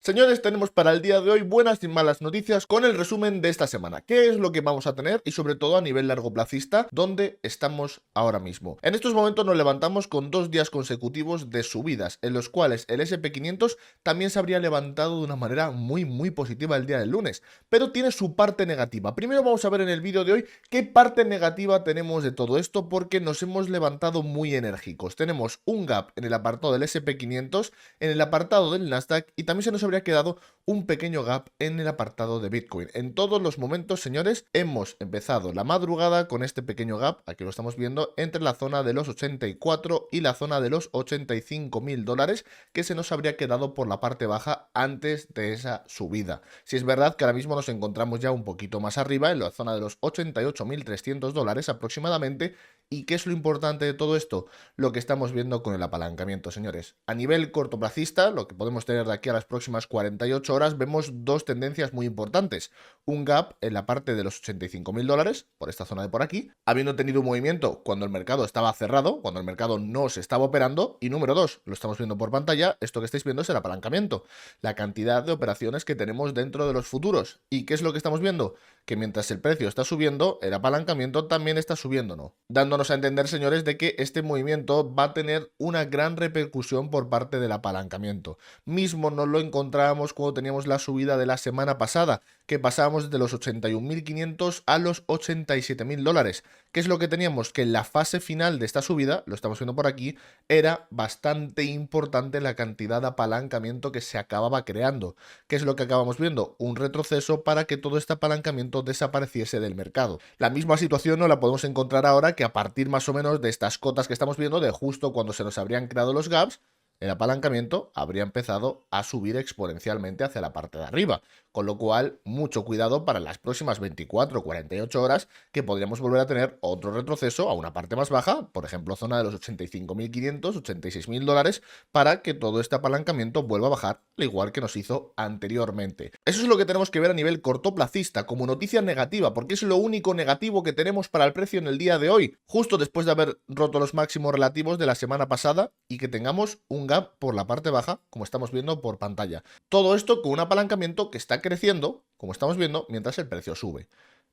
Señores, tenemos para el día de hoy buenas y malas noticias con el resumen de esta semana. ¿Qué es lo que vamos a tener? Y sobre todo a nivel largoplacista, ¿dónde estamos ahora mismo? En estos momentos nos levantamos con 2 días consecutivos de subidas, en los cuales el S&P 500 también se habría levantado de una manera muy positiva el día del lunes, pero tiene su parte negativa. Primero vamos a ver en el vídeo de hoy qué parte negativa tenemos de todo esto, porque nos hemos levantado muy enérgicos. Tenemos un gap en el apartado del S&P 500, en el apartado del Nasdaq, y también se nos habría quedado un pequeño gap en el apartado de Bitcoin. En todos los momentos, señores, hemos empezado la madrugada con este pequeño gap, aquí lo estamos viendo, entre la zona de los 84 y la zona de los 85.000 dólares, que se nos habría quedado por la parte baja antes de esa subida. Si es verdad que ahora mismo nos encontramos ya un poquito más arriba, en la zona de los 88.300 dólares aproximadamente. ¿Y qué es lo importante de todo esto? Lo que estamos viendo con el apalancamiento, señores. A nivel cortoplacista, lo que podemos tener de aquí a las próximas 48 horas, vemos dos tendencias muy importantes. Un gap en la parte de los 85.000 dólares, por esta zona de por aquí, habiendo tenido un movimiento cuando el mercado estaba cerrado, cuando el mercado no se estaba operando. Y número dos, lo estamos viendo por pantalla, esto que estáis viendo es el apalancamiento, la cantidad de operaciones que tenemos dentro de los futuros. ¿Y qué es lo que estamos viendo? Que mientras el precio está subiendo, el apalancamiento también está subiendo, ¿no? Dándonos a entender, señores, de que este movimiento va a tener una gran repercusión por parte del apalancamiento. Mismo nos lo encontrábamos cuando teníamos la subida de la semana pasada, que pasábamos de los 81.500 a los 87.000 dólares. ¿Qué es lo que teníamos? Que en la fase final de esta subida, lo estamos viendo por aquí, era bastante importante la cantidad de apalancamiento que se acababa creando. ¿Qué es lo que acabamos viendo? Un retroceso para que todo este apalancamiento desapareciese del mercado. La misma situación no la podemos encontrar ahora, que a partir más o menos de estas cotas que estamos viendo, de justo cuando se nos habrían creado los gaps, el apalancamiento habría empezado a subir exponencialmente hacia la parte de arriba, con lo cual mucho cuidado para las próximas 24 o 48 horas, que podríamos volver a tener otro retroceso a una parte más baja, por ejemplo zona de los 85.500, 86.000 dólares, para que todo este apalancamiento vuelva a bajar, al igual que nos hizo anteriormente. Eso es lo que tenemos que ver a nivel cortoplacista como noticia negativa, porque es lo único negativo que tenemos para el precio en el día de hoy, justo después de haber roto los máximos relativos de la semana pasada y que tengamos un gap por la parte baja, como estamos viendo por pantalla. Todo esto con un apalancamiento que está creciendo, como estamos viendo, mientras el precio sube.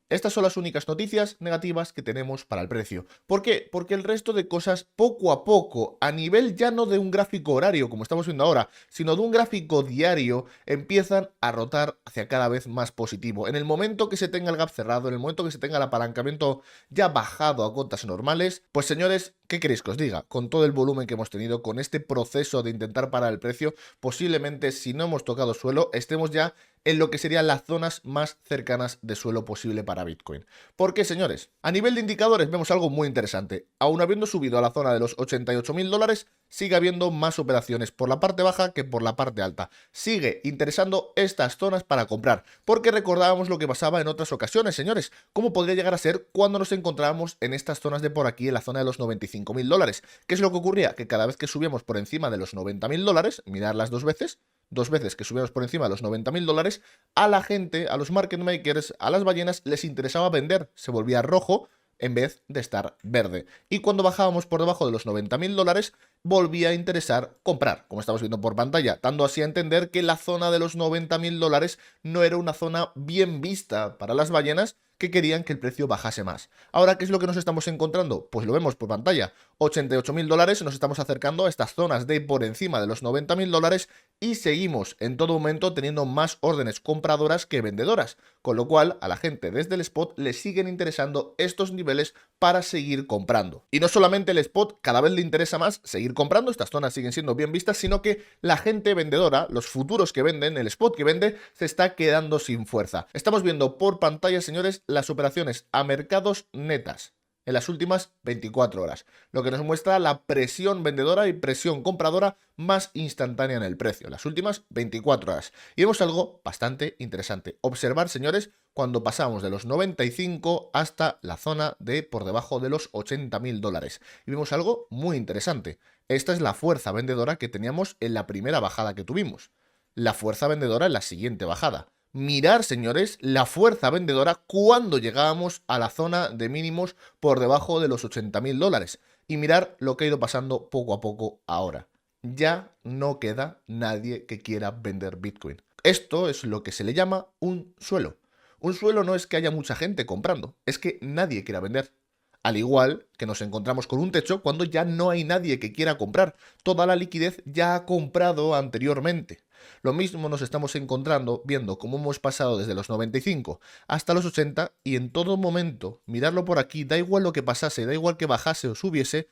Estas son las únicas noticias negativas que tenemos para el precio. ¿Por qué? Porque el resto de cosas, poco a poco, a nivel ya no de un gráfico horario, como estamos viendo ahora, sino de un gráfico diario, empiezan a rotar hacia cada vez más positivo. En el momento que se tenga el gap cerrado, en el momento que se tenga el apalancamiento ya bajado a cotas normales, pues señores, ¿qué queréis que os diga? Con todo el volumen que hemos tenido, con este proceso de intentar parar el precio, posiblemente, si no hemos tocado suelo, estemos ya en lo que serían las zonas más cercanas de suelo posible para Bitcoin. ¿Por qué, señores? A nivel de indicadores vemos algo muy interesante. Aún habiendo subido a la zona de los 88.000 dólares, sigue habiendo más operaciones por la parte baja que por la parte alta. Sigue interesando estas zonas para comprar, porque recordábamos lo que pasaba en otras ocasiones, señores. ¿Cómo podría llegar a ser cuando nos encontrábamos en estas zonas de por aquí, en la zona de los 95.000 dólares? ¿Qué es lo que ocurría? Que cada vez que subíamos por encima de los 90.000 dólares, mirad las dos veces que subíamos por encima de los 90.000 dólares, a la gente, a los market makers, a las ballenas, les interesaba vender, se volvía rojo en vez de estar verde. Y cuando bajábamos por debajo de los 90.000 dólares, volvía a interesar comprar, como estamos viendo por pantalla, dando así a entender que la zona de los 90.000 dólares no era una zona bien vista para las ballenas, que querían que el precio bajase más. Ahora, ¿qué es lo que nos estamos encontrando? Pues lo vemos por pantalla, 88.000 dólares, nos estamos acercando a estas zonas de por encima de los 90.000 dólares y seguimos en todo momento teniendo más órdenes compradoras que vendedoras, con lo cual a la gente desde el spot le siguen interesando estos niveles para seguir comprando. Y no solamente el spot cada vez le interesa más seguir comprando, estas zonas siguen siendo bien vistas, sino que la gente vendedora, los futuros que venden, el spot que vende, se está quedando sin fuerza. Estamos viendo por pantalla, señores, las operaciones a mercados netas en las últimas 24 horas, lo que nos muestra la presión vendedora y presión compradora más instantánea en el precio, en las últimas 24 horas. Y vemos algo bastante interesante. Observar, señores, cuando pasamos de los 95 hasta la zona de por debajo de los 80.000 dólares. Y vemos algo muy interesante. Esta es la fuerza vendedora que teníamos en la primera bajada que tuvimos. La fuerza vendedora en la siguiente bajada. Mirar, señores, la fuerza vendedora cuando llegábamos a la zona de mínimos por debajo de los 80.000 dólares. Y mirar lo que ha ido pasando poco a poco ahora. ya no queda nadie que quiera vender Bitcoin. Esto es lo que se le llama un suelo. Un suelo no es que haya mucha gente comprando, es que nadie quiera vender. Al igual que nos encontramos con un techo cuando ya no hay nadie que quiera comprar. Toda la liquidez ya ha comprado anteriormente. Lo mismo nos estamos encontrando viendo cómo hemos pasado desde los 95 hasta los 80 y en todo momento, mirarlo por aquí, da igual lo que pasase, da igual que bajase o subiese,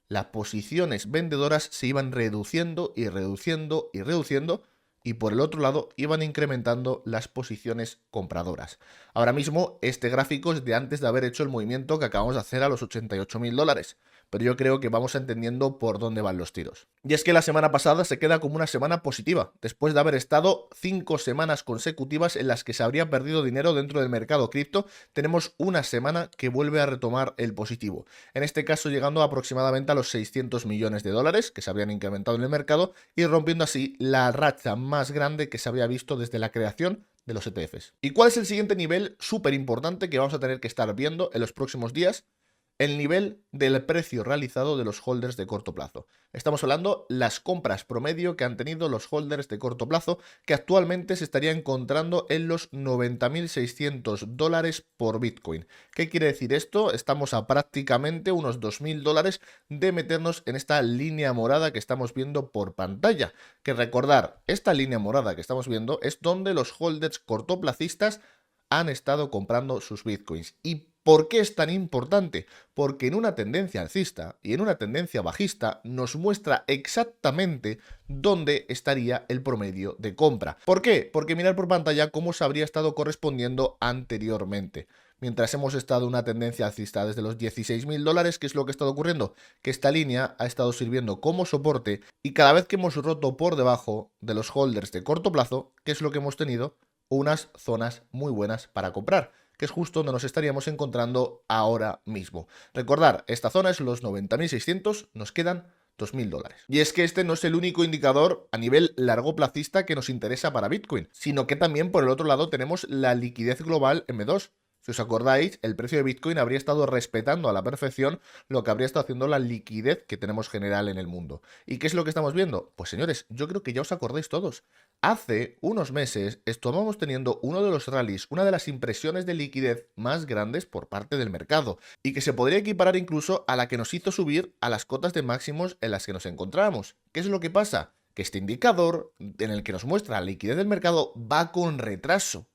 las posiciones vendedoras se iban reduciendo y reduciendo y reduciendo y por el otro lado iban incrementando las posiciones compradoras. Ahora mismo este gráfico es de antes de haber hecho el movimiento que acabamos de hacer a los $88.000, pero yo creo que vamos entendiendo por dónde van los tiros. Y es que la semana pasada se queda como una semana positiva, después de haber estado 5 semanas consecutivas en las que se habría perdido dinero dentro del mercado cripto, tenemos una semana que vuelve a retomar el positivo. En este caso llegando aproximadamente a los $600 millones, que se habrían incrementado en el mercado y rompiendo así la racha más grande que se había visto desde la creación de los ETFs. ¿Y cuál es el siguiente nivel súper importante que vamos a tener que estar viendo en los próximos días? El nivel del precio realizado de los holders de corto plazo. Estamos hablando las compras promedio que han tenido los holders de corto plazo, que actualmente se estaría encontrando en los $90.600 por Bitcoin. ¿Qué quiere decir esto? Estamos a prácticamente unos $2.000 de meternos en esta línea morada que estamos viendo por pantalla. Que recordar, esta línea morada que estamos viendo es donde los holders cortoplacistas han estado comprando sus Bitcoins. ¿Y por qué es tan importante? Porque en una tendencia alcista y en una tendencia bajista nos muestra exactamente dónde estaría el promedio de compra. ¿Por qué? Porque mirar por pantalla cómo se habría estado correspondiendo anteriormente. Mientras hemos estado en una tendencia alcista desde los $16.000, ¿qué es lo que ha estado ocurriendo? Que esta línea ha estado sirviendo como soporte y cada vez que hemos roto por debajo de los holders de corto plazo, ¿qué es lo que hemos tenido? Unas zonas muy buenas para comprar, que es justo donde nos estaríamos encontrando ahora mismo. Recordar, esta zona es los 90.600, nos quedan $2.000. Y es que este no es el único indicador a nivel largoplacista que nos interesa para Bitcoin, sino que también por el otro lado tenemos la liquidez global M2. Si os acordáis, el precio de Bitcoin habría estado respetando a la perfección lo que habría estado haciendo la liquidez que tenemos general en el mundo. ¿Y qué es lo que estamos viendo? Pues señores, yo creo que ya os acordáis todos. Hace unos meses estábamos teniendo uno de los rallies, una de las impresiones de liquidez más grandes por parte del mercado y que se podría equiparar incluso a la que nos hizo subir a las cotas de máximos en las que nos encontrábamos. ¿Qué es lo que pasa? Que este indicador en el que nos muestra la liquidez del mercado va con retraso.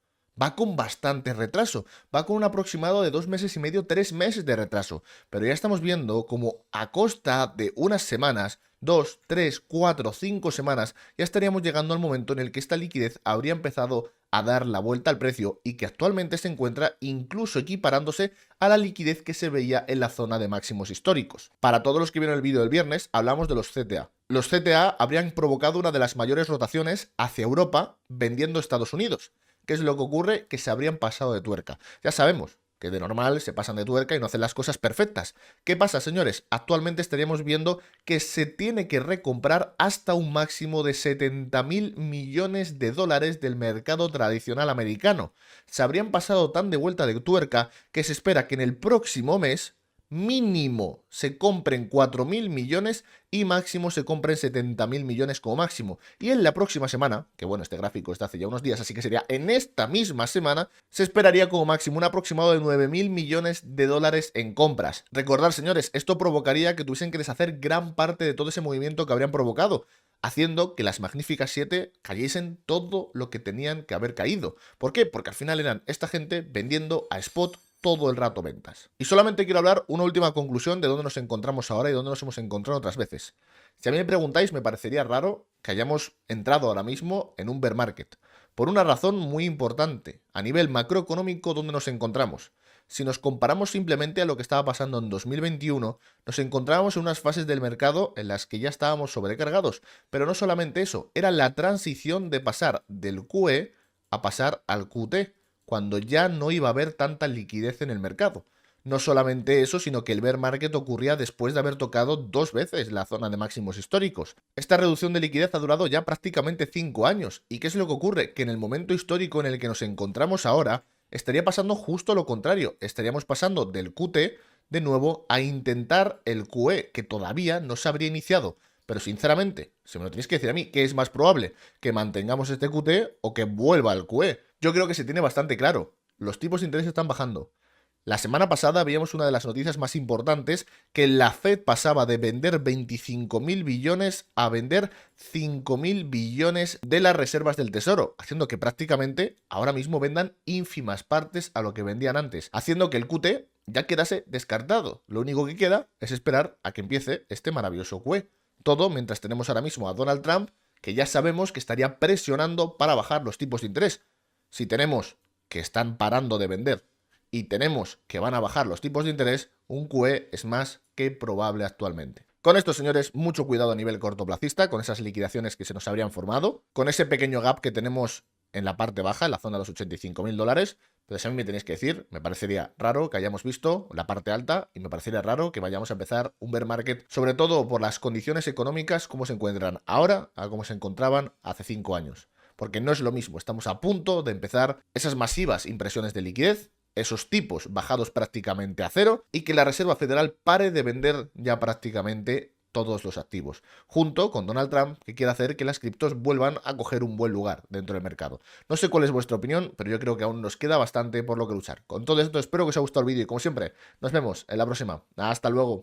Va con bastante retraso, va con un aproximado de 2 meses y medio, 3 meses de retraso, pero ya estamos viendo como a costa de unas semanas, 2, 3, 4, 5 semanas, ya estaríamos llegando al momento en el que esta liquidez habría empezado a dar la vuelta al precio y que actualmente se encuentra incluso equiparándose a la liquidez que se veía en la zona de máximos históricos. Para todos los que vieron el vídeo del viernes, hablamos de los CTA. Los CTA habrían provocado una de las mayores rotaciones hacia Europa vendiendo Estados Unidos. ¿Qué es lo que ocurre? Que se habrían pasado de tuerca. Ya sabemos que de normal se pasan de tuerca y no hacen las cosas perfectas. ¿Qué pasa, señores? Actualmente estaríamos viendo que se tiene que recomprar hasta un máximo de $70.000 millones del mercado tradicional americano. Se habrían pasado tan de vuelta de tuerca que se espera que en el próximo mes mínimo se compren 4.000 millones y máximo se compren 70.000 millones como máximo. Y en la próxima semana, que bueno, este gráfico está hace ya unos días, así que sería en esta misma semana, se esperaría como máximo un aproximado de 9.000 millones en compras. Recordad, señores, esto provocaría que tuviesen que deshacer gran parte de todo ese movimiento que habrían provocado, haciendo que las Magníficas 7 cayesen todo lo que tenían que haber caído. ¿Por qué? Porque al final eran esta gente vendiendo a spot todo el rato ventas. Y solamente quiero hablar una última conclusión de dónde nos encontramos ahora y dónde nos hemos encontrado otras veces. Si a mí me preguntáis, me parecería raro que hayamos entrado ahora mismo en un bear market, por una razón muy importante, a nivel macroeconómico, ¿dónde nos encontramos? Si nos comparamos simplemente a lo que estaba pasando en 2021, nos encontrábamos en unas fases del mercado en las que ya estábamos sobrecargados, pero no solamente eso, era la transición de pasar del QE a pasar al QT, cuando ya no iba a haber tanta liquidez en el mercado. No solamente eso, sino que el bear market ocurría después de haber tocado 2 veces la zona de máximos históricos. Esta reducción de liquidez ha durado ya prácticamente 5 años. ¿Y qué es lo que ocurre? Que en el momento histórico en el que nos encontramos ahora, estaría pasando justo lo contrario. Estaríamos pasando del QT de nuevo a intentar el QE, que todavía no se habría iniciado. Pero sinceramente, si me lo tenéis que decir a mí, ¿qué es más probable? ¿Que mantengamos este QT o que vuelva al QE? Yo creo que se tiene bastante claro. Los tipos de interés están bajando. La semana pasada veíamos una de las noticias más importantes, que la Fed pasaba de vender 25.000 billones a vender 5.000 billones de las reservas del tesoro, haciendo que prácticamente ahora mismo vendan ínfimas partes a lo que vendían antes, haciendo que el QT ya quedase descartado. Lo único que queda es esperar a que empiece este maravilloso QE. Todo mientras tenemos ahora mismo a Donald Trump, que ya sabemos que estaría presionando para bajar los tipos de interés. Si tenemos que están parando de vender y tenemos que van a bajar los tipos de interés, un QE es más que probable actualmente. Con esto, señores, mucho cuidado a nivel cortoplacista, con esas liquidaciones que se nos habrían formado, con ese pequeño gap que tenemos en la parte baja, en la zona de los 85.000 dólares. Entonces a mí me tenéis que decir, me parecería raro que hayamos visto la parte alta y me parecería raro que vayamos a empezar un bear market, sobre todo por las condiciones económicas, cómo se encuentran ahora a cómo se encontraban hace 5 años. Porque no es lo mismo, estamos a punto de empezar esas masivas impresiones de liquidez, esos tipos bajados prácticamente a cero y que la Reserva Federal pare de vender ya prácticamente todos los activos, junto con Donald Trump, que quiere hacer que las criptos vuelvan a coger un buen lugar dentro del mercado. No sé cuál es vuestra opinión, pero yo creo que aún nos queda bastante por lo que luchar. Con todo esto, espero que os haya gustado el vídeo y como siempre, nos vemos en la próxima. Hasta luego.